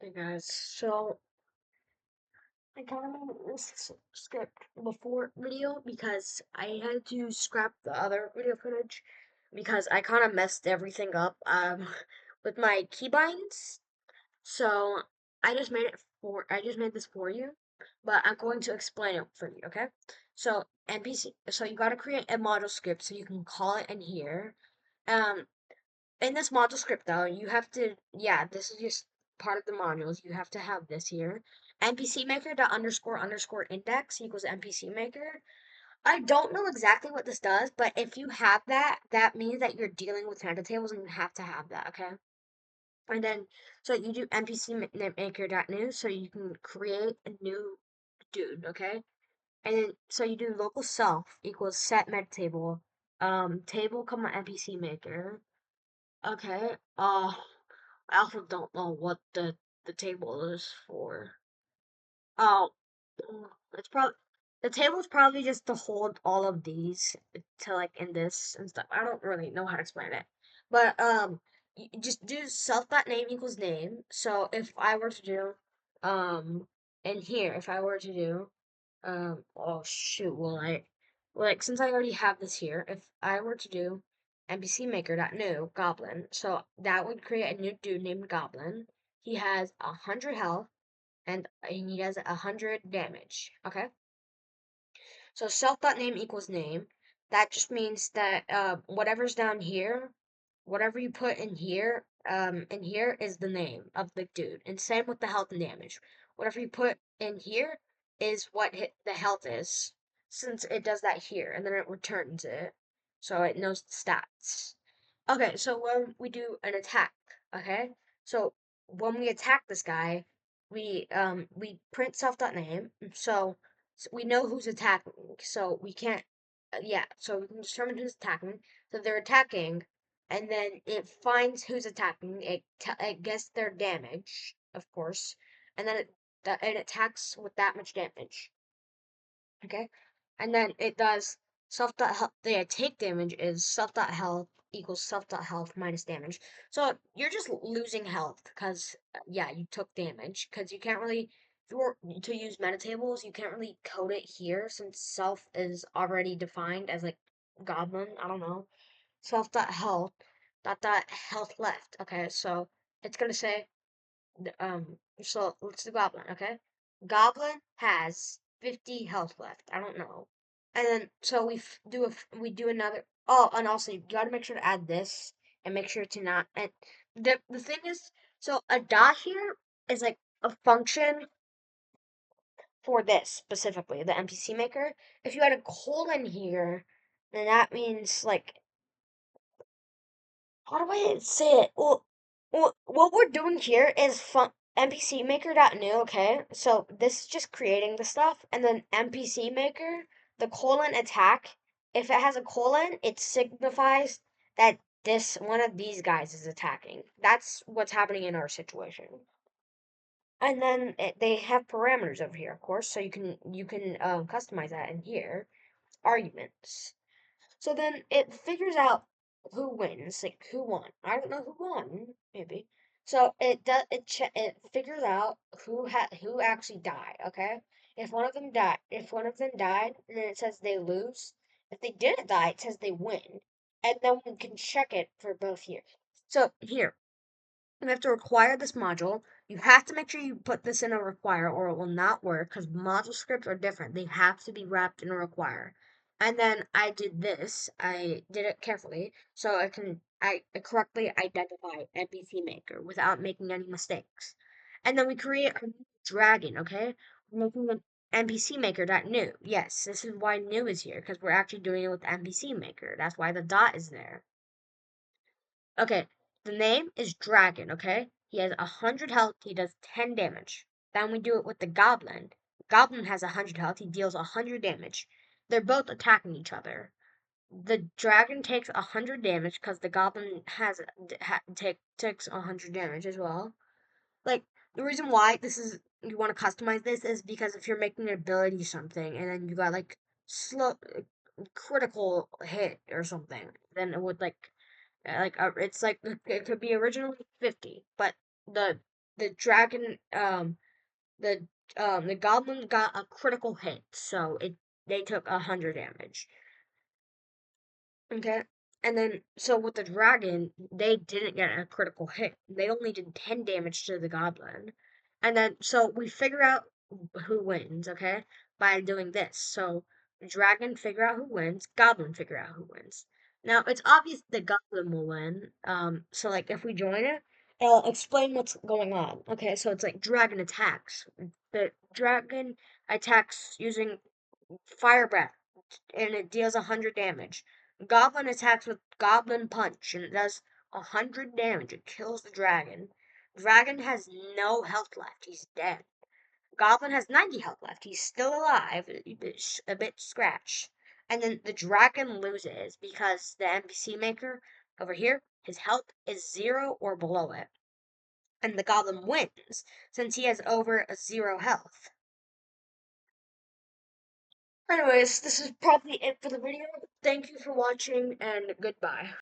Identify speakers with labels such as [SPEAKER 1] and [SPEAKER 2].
[SPEAKER 1] Hey guys, so I kind of made this script before video because I had to scrap the other video footage because I kind of messed everything up with my keybinds. So I just made this for you, but I'm going to explain it for you, okay? So so you got to create a module script so you can call it in here. Um, in this module script though, you have to, yeah, this is just part of the modules. You have to have this here. NPC maker dot underscore underscore index equals NPC maker. I don't know exactly what this does, but if you have that, that means that you're dealing with metatables and you have to have that, okay? And then, so you do NPC maker dot new, so you can create a new dude, okay? And then, so you do local self equals set metatable, table comma NPC maker. Okay. I also don't know what the table is for. Oh, it's probably the table's probably just to hold all of these to like in this and stuff. I don't really know how to explain it, but you just do self dot name equals name. So if I were to do in here, if I were to do oh shoot, will I like since I already have this here, if I were to do NPC maker dot new goblin, so that would create a new dude named Goblin. He has 100 health and he does 100 damage. Okay, so self.name equals name. That just means that whatever's down here, whatever you put in here is the name of the dude. And same with the health and damage. Whatever you put in here is what the health is, since it does that here, and then it returns it, so it knows the stats. Okay, so when we do an attack, okay, so when we attack this guy, we print self.name, so we know who's attacking, so we can't, yeah, so we can determine who's attacking. So they're attacking, and then it finds who's attacking. It gets their damage, of course, and then it attacks with that much damage. Okay, and then it does self dot health. The take damage is self dot health equals self dot health minus damage. So you're just losing health because yeah, you took damage because you can't really. If you were to use metatables, you can't really code it here since self is already defined as like goblin. I don't know. Self dot health dot health left. Okay, so it's gonna say so let's do Goblin, okay? Goblin has 50 health left. I don't know. And then so we do another. Oh, and also you gotta make sure to add this and make sure to not. And the thing is, so a dot here is like a function for this specifically, the NPC maker. If you had a colon here, then that means like how do I say it? Well, what we're doing here is NPC maker dot new. Okay, so this is just creating the stuff, and then NPC maker, the colon attack. If it has a colon, it signifies that this one of these guys is attacking. That's what's happening in our situation. And then they have parameters over here, of course, so you can customize that in here. Arguments. So then it figures out who wins, like who won. I don't know who won, maybe. So it figures out who actually died. Okay, if one of them died, then it says they lose. If they didn't die, it says they win, and then we can check it for both here. So here you have to require this module. You have to make sure you put this in a require or it will not work because module scripts are different. They have to be wrapped in a require. And then I did this. I did it carefully so I correctly identify NPC maker without making any mistakes. And then we create a new dragon, okay? We're making an NPC maker dot new. Yes, this is why new is here because we're actually doing it with NPC maker. That's why the dot is there. Okay, the name is Dragon, okay? He has 100 health, he does 10 damage. Then we do it with the Goblin. Goblin has 100 health, he deals 100 damage. They're both attacking each other. The dragon takes 100 damage because the goblin takes 100 damage as well. Like the reason why this is you want to customize this is because if you're making an ability something and then you got like slow critical hit or something, then it would it's like it could be originally 50, but the the dragon the the goblin got a critical hit, so it they took 100 damage. Okay. And then, so with the dragon, they didn't get a critical hit. They only did 10 damage to the goblin. And then, so we figure out who wins, okay, by doing this. So, dragon figure out who wins, goblin figure out who wins. Now, it's obvious the goblin will win. So like if we join it, it'll explain what's going on. Okay, so it's like dragon attacks. The dragon attacks using fire breath and it deals 100 damage. Goblin attacks with Goblin Punch and it does 100 damage. It kills the dragon. Dragon has no health left. He's dead. Goblin has 90 health left. He's still alive, a bit scratched. And then the dragon loses because the NPC maker over here, his health is 0 or below it. And the goblin wins since he has over 0 health. Anyways, this is probably it for the video. Thank you for watching and goodbye.